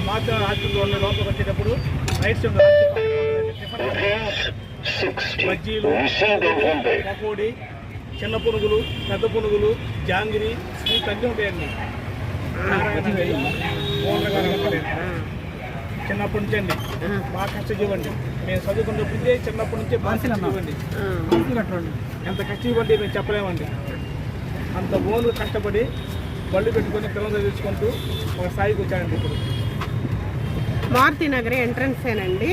మాత్రం హాస్పిటల్ ఉన్న లోపలికి వచ్చేటప్పుడు రైట్ సైడ్ బజ్జీలు, పకోడీ, చిన్న పునుగులు, పెద్ద పునుగులు, జాంగిరి, స్వీట్ అన్నీ ఉంటాయండి. చిన్నప్పటి నుంచి అండి బాగా కష్టజీవండి. మేము చదువుకున్నప్పుడు చిన్నప్పటి నుంచే బాగా కష్టజీవండి. ఎంత కష్టజీవండి మేము చెప్పలేమండి. అంత ఓన్గా కష్టపడి బళ్ళు పెట్టుకొని పిల్లలు చదివించుకుంటూ ఒక స్థాయికి వచ్చానండి. ఇప్పుడు మారుతి నగర్ ఎంట్రన్స్ ఏనండి.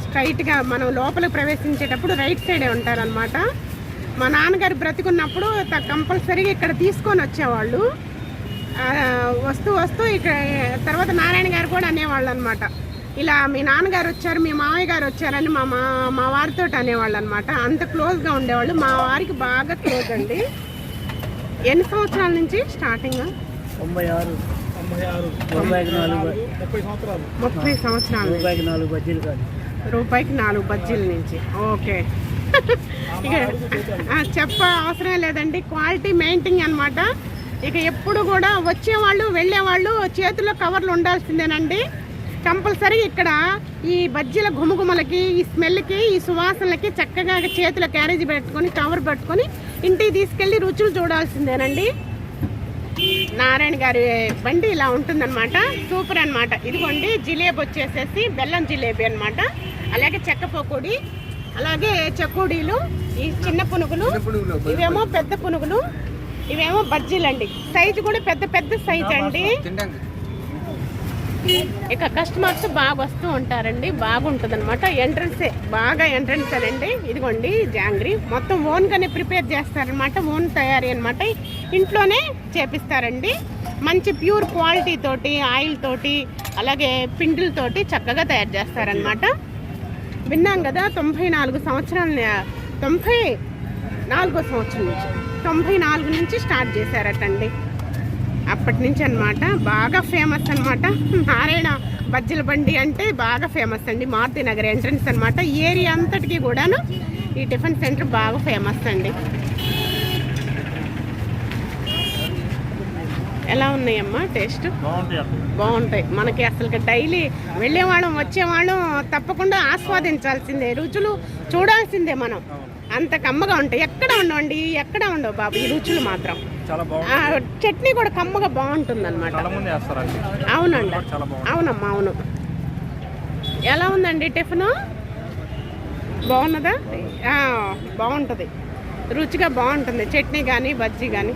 స్ట్రైట్గా మనం లోపలికి ప్రవేశించేటప్పుడు రైట్ సైడే ఉంటారనమాట. మా నాన్నగారు బ్రతికున్నప్పుడు కంపల్సరీగా ఇక్కడ తీసుకొని వచ్చేవాళ్ళు. వస్తూ వస్తూ ఇక్కడ తర్వాత నారాయణ గారు కూడా అనేవాళ్ళు అనమాట. ఇలా మీ నాన్నగారు వచ్చారు, మీ మామయ్య గారు వచ్చారని మా వారితో అనేవాళ్ళు అనమాట. అంత క్లోజ్గా ఉండేవాళ్ళు. మా వారికి బాగా క్లోజ్ అండి. ఎన్ని సంవత్సరాల నుంచి స్టార్టింగ్? 36 30 సంవత్సరాలు. రూపాయికి 4 బజ్జీల నుంచి. ఓకే. ఇక చెప్ప అవసరం లేదండి. క్వాలిటీ మెయింటైన్ అనమాట. ఇక ఎప్పుడు కూడా వచ్చేవాళ్ళు వెళ్ళేవాళ్ళు చేతిలో కవర్లు ఉండాల్సిందేనండి. కంపల్సరీ ఇక్కడ ఈ బజ్జీల గుమగుమలకి, ఈ స్మెల్కి, ఈ సువాసనలకి చక్కగా చేతిలో క్యారేజీ పెట్టుకొని కవర్ పెట్టుకొని ఇంటికి తీసుకెళ్ళి రుచులు చూడాల్సిందేనండి. నారాయణ గారి బండి ఇలా ఉంటుందన్నమాట. సూపర్ అనమాట. ఇదిగోండి జిలేబీ వచ్చేసేసి బెల్లం జిలేబీ అనమాట. అలాగే చెక్క పకోడీ, అలాగే చకోడీలు, ఈ చిన్న పునుగులు, ఇవేమో పెద్ద పునుగులు, ఇవేమో బజ్జీలండి. సైజు కూడా పెద్ద పెద్ద సైజు అండి. ఇక కస్టమర్స్ బాగా వస్తూ ఉంటారండి. బాగుంటుంది అనమాట. ఎంట్రన్సే బాగా ఎంట్రన్స్ అండి. ఇదిగోండి జాంగ్రీ మొత్తం ఓన్గానే ప్రిపేర్ చేస్తారనమాట. ఓన్ తయారీ అనమాట. ఇంట్లోనే చేపిస్తారండి. మంచి ప్యూర్ క్వాలిటీ తోటి, ఆయిల్ తోటి, అలాగే పిండిలతోటి చక్కగా తయారు చేస్తారనమాట. విన్నాం కదా 94 సంవత్సరాలు, 94వ సంవత్సరం నుంచి, 94 నుంచి స్టార్ట్ చేశారటండి. అప్పటి నుంచి అనమాట. బాగా ఫేమస్ అనమాట. నారాయణ బజ్జీల బండి అంటే బాగా ఫేమస్ అండి. మారుతి నగర్ ఎంట్రన్స్ అనమాట. ఏరియా అంతటికి కూడాను ఈ టిఫిన్ సెంటర్ బాగా ఫేమస్ అండి. ఎలా ఉన్నాయమ్మా? టేస్ట్ బాగుంటాయి. మనకి అసలు డైలీ వెళ్ళేవాళ్ళం వచ్చేవాళ్ళం తప్పకుండా ఆస్వాదించాల్సిందే, రుచులు చూడాల్సిందే మనం. అంత కమ్మగా ఉంటాయి. ఎక్కడ ఉండవండి, ఎక్కడ ఉండవు బాబు ఈ రుచులు మాత్రం. చట్నీ కూడా కమ్మగా బాగుంటుంది అనమాట. అవునండి, అవునమ్మా, అవును. ఎలా ఉందండి టిఫిన్? బాగున్నదా? బాగుంటుంది, రుచిగా బాగుంటుంది. చట్నీ కానీ బజ్జీ కానీ